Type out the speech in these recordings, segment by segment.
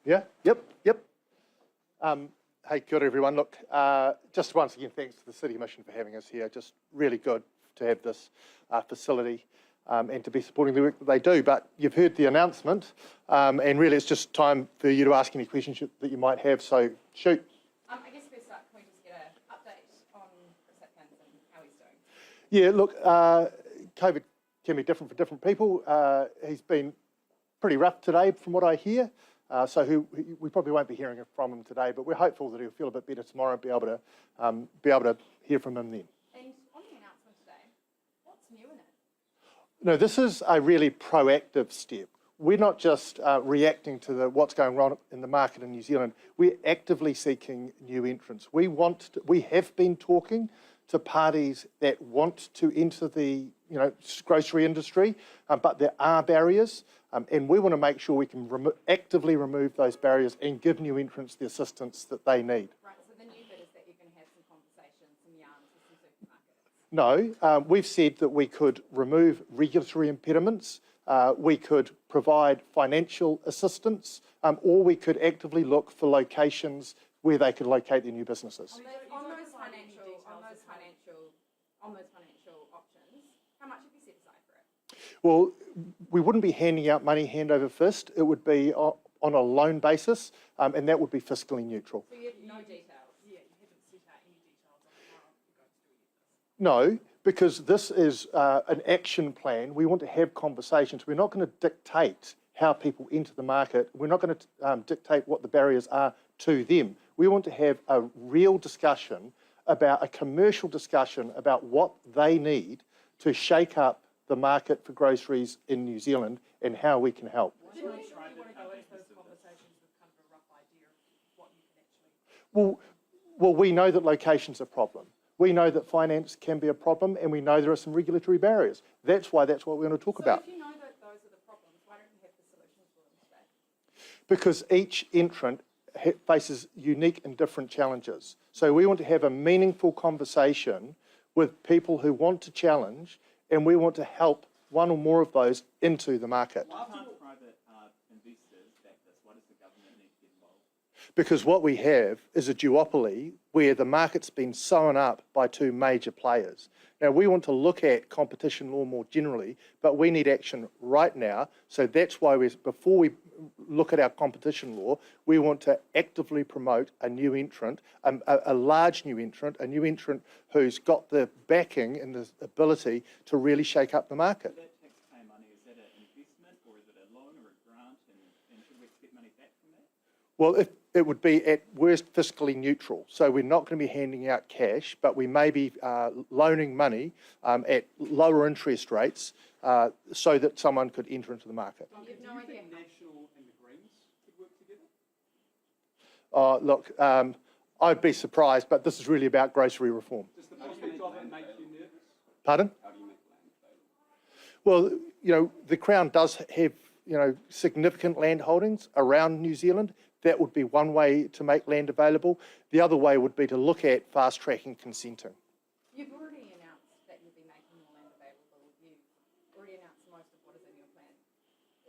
Yeah, yep. Hey, kia ora everyone. Look, just once again, thanks to the City Mission for having us here. Just really good to have this facility and to be supporting the work that they do. But you've heard the announcement, and really it's just time for you to ask any questions that you might have, so shoot. I guess first up, can we just get an update on Chris Atkins and how he's doing? Yeah, look, COVID can be different for different people. He's been pretty rough today from what I hear. So we probably won't be hearing from him today, but we're hopeful that he'll feel a bit better tomorrow and be able to hear from him then. And on the announcement today, what's new in it? No, this is a really proactive step. We're not just reacting to what's going on in the market in New Zealand. We're actively seeking new entrants. We have been talking to parties that want to enter the grocery industry, but there are barriers, and we want to make sure we can actively remove those barriers and give new entrants the assistance that they need. Right, so the new bit is that you're going to have some conversations, some yarns with some supermarkets? No, we've said that we could remove regulatory impediments, we could provide financial assistance, or we could actively look for locations where they could locate their new businesses. On those financial options, how much have you set aside for it? Well, we wouldn't be handing out money hand over fist. It would be on a loan basis, and that would be fiscally neutral. So you have no details? Yeah, you haven't set out any details on how you're going to do this. No, because this is an action plan. We want to have conversations. We're not going to dictate how people enter the market. We're not going to dictate what the barriers are to them. We want to have a real discussion about a commercial discussion about what they need to shake up the market for groceries in New Zealand and how we can help. Didn't you really want to go into those conversations with kind of a rough idea of what you can actually... Well, we know that location's a problem. We know that finance can be a problem, and we know there are some regulatory barriers. That's what we want to talk about. So if you know that those are the problems, why don't you have the solutions for them today? Because each entrant faces unique and different challenges. So we want to have a meaningful conversation with people who want to challenge, and we want to help one or more of those into the market. Why can't private investors back this? Why does the government need to get involved? Because what we have is a duopoly where the market's been sewn up by two major players. Now, we want to look at competition law more generally, but we need action right now. So that's why before we look at our competition law, we want to actively promote a new entrant, a large new entrant, a new entrant who's got the backing and the ability to really shake up the market. That taxpayer money, is that an investment or is it a loan or a grant, and should we expect money back from that? Well, it would be at worst fiscally neutral. So we're not going to be handing out cash, but we may be loaning money at lower interest rates so that someone could enter into the market. Duncan, do you think National and the Greens could work together? Look, I'd be surprised, but this is really about grocery reform. Does the prospect of it make you nervous? Pardon? How do you make land available? Well, the Crown does have, significant land holdings around New Zealand. That would be one way to make land available. The other way would be to look at fast-tracking consenting. You've already announced that you'll be making more land available. You've already announced most of what is in your plan.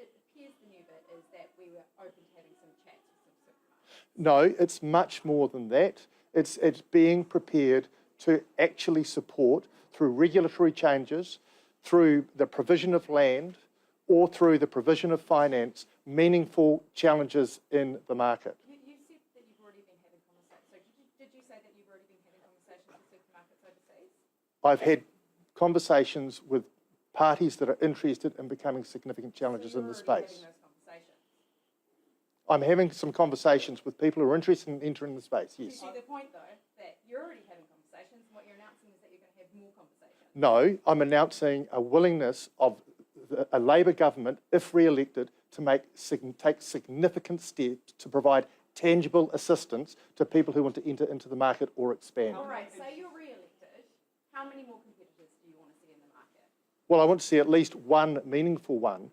It appears the new bit is that we were open to having some chats with some supermarkets. No, it's much more than that. It's being prepared to actually support, through regulatory changes, through the provision of land, or through the provision of finance, meaningful challenges in the market. You said that you've already been having conversations. So did you say that you've already been having conversations with supermarkets overseas? I've had conversations with parties that are interested in becoming significant challengers in the space. Having those conversations? I'm having some conversations with people who are interested in entering the space, yes. You see the point, though, that you're already having conversations, and what you're announcing is that you're going to have more conversations. No, I'm announcing a willingness of a Labour government, if re-elected, to take significant steps to provide tangible assistance to people who want to enter into the market or expand. All right, say you're re-elected. How many more competitors do you want to see in the market? Well, I want to see at least one meaningful one.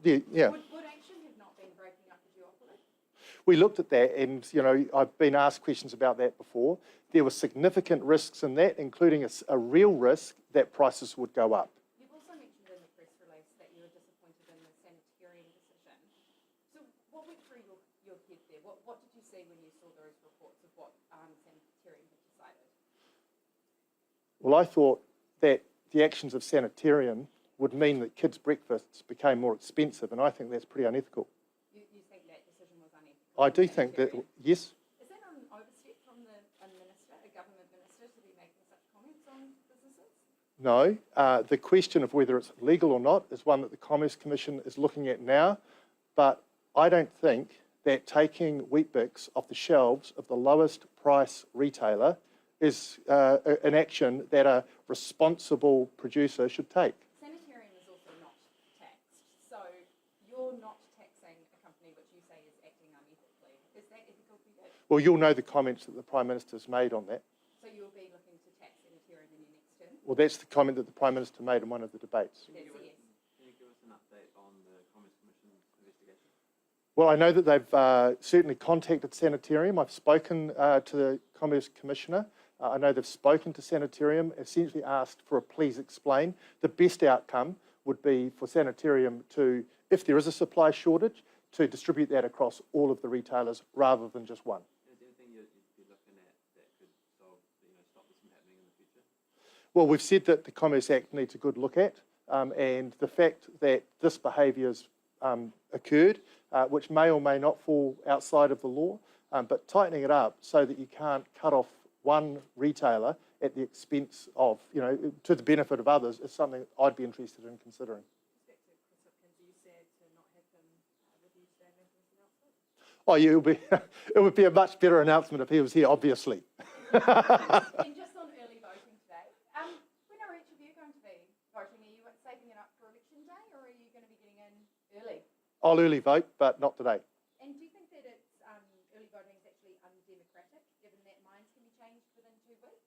Yeah. Would action have not been breaking up the duopoly? We looked at that, and I've been asked questions about that before. There were significant risks in that, including a real risk that prices would go up. You've also mentioned in the press release that you were disappointed in the Sanitarium decision. So what went through your there. What did you see when you saw those reports of what Sanitarium had decided? Well, I thought that the actions of Sanitarium would mean that kids' breakfasts became more expensive, and I think that's pretty unethical. You think that decision was unethical? I do think that, yes. Is that an overstep from a minister, a government minister, to be making such comments on businesses? No. The question of whether it's legal or not is one that the Commerce Commission is looking at now, but I don't think that taking Weet-Bix off the shelves of the lowest price retailer is an action that a responsible producer should take. Sanitarium is also not taxed, so you're not taxing a company which you say is acting unethically. Is that ethical for you? Well, you'll know the comments that the Prime Minister's made on that. So you'll be looking to tax Sanitarium in your next term? Well, that's the comment that the Prime Minister made in one of the debates. That's a yes. Can you give us an update on the Commerce Commission's investigation? Well, I know that they've certainly contacted Sanitarium. I've spoken to the Commerce Commissioner. I know they've spoken to Sanitarium, essentially asked for a please explain. The best outcome would be for Sanitarium to, if there is a supply shortage, to distribute that across all of the retailers rather than just one. Is there anything you'd be looking at that could solve, stop this from happening in the future? Well, we've said that the Commerce Act needs a good look at, and the fact that this behaviour has occurred, which may or may not fall outside of the law, but tightening it up so that you can't cut off one retailer at the expense of, to the benefit of others is something I'd be interested in considering. Are you sad to not have him with you today making this announcement? Oh, yeah, it would be a much better announcement if he was here, obviously. And just on early voting today, when are each of you going to be voting? Are you saving it up for election day, or are you going to be getting in early? I'll early vote, but not today. And do you think that it's early voting is actually undemocratic, given that minds can be changed within 2 weeks?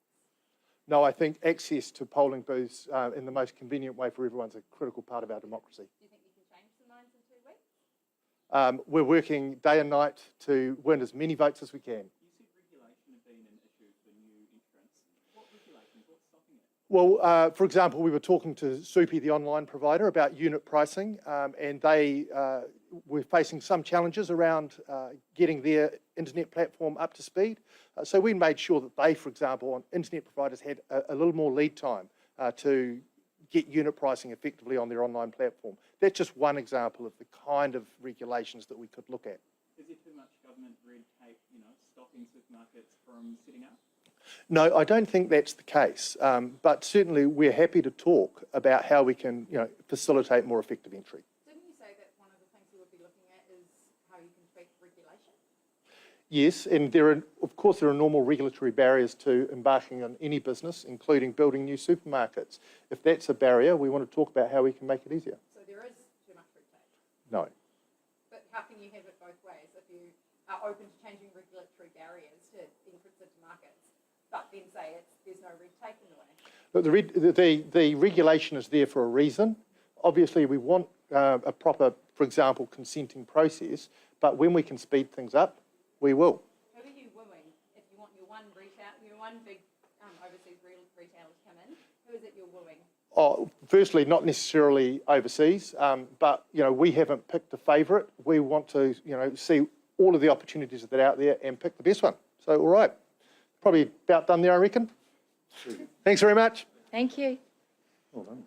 No, I think access to polling booths in the most convenient way for everyone is a critical part of our democracy. Do you think you can change the minds in 2 weeks? We're working day and night to win as many votes as we can. You said regulation had been an issue for new entrants. What regulations? What's stopping it? Well, for example, we were talking to Supi, the online provider, about unit pricing, and they were facing some challenges around getting their internet platform up to speed. So we made sure that they, for example, on internet providers had a little more lead time to get unit pricing effectively on their online platform. That's just one example of the kind of regulations that we could look at. Is there too much government red tape, stopping supermarkets from setting up? No, I don't think that's the case, but certainly we're happy to talk about how we can, facilitate more effective entry. Didn't you say that one of the things you would be looking at is how you can tweak regulation? Yes, and of course there are normal regulatory barriers to embarking on any business, including building new supermarkets. If that's a barrier, we want to talk about how we can make it easier. So there is too much red tape. No. But how can you have it both ways if you are open to changing regulatory barriers to entrance into markets, but then say there's no red tape in the way? Look, the regulation is there for a reason. Obviously, we want a proper, for example, consenting process, but when we can speed things up, we will. Who are you wooing if you want your one big overseas retailer to come in? Who is it you're wooing? Oh, firstly, not necessarily overseas, but we haven't picked a favourite. We want to see all of the opportunities that are out there and pick the best one. So, all right, probably about done there, I reckon. Thanks very much. Thank you. Well done.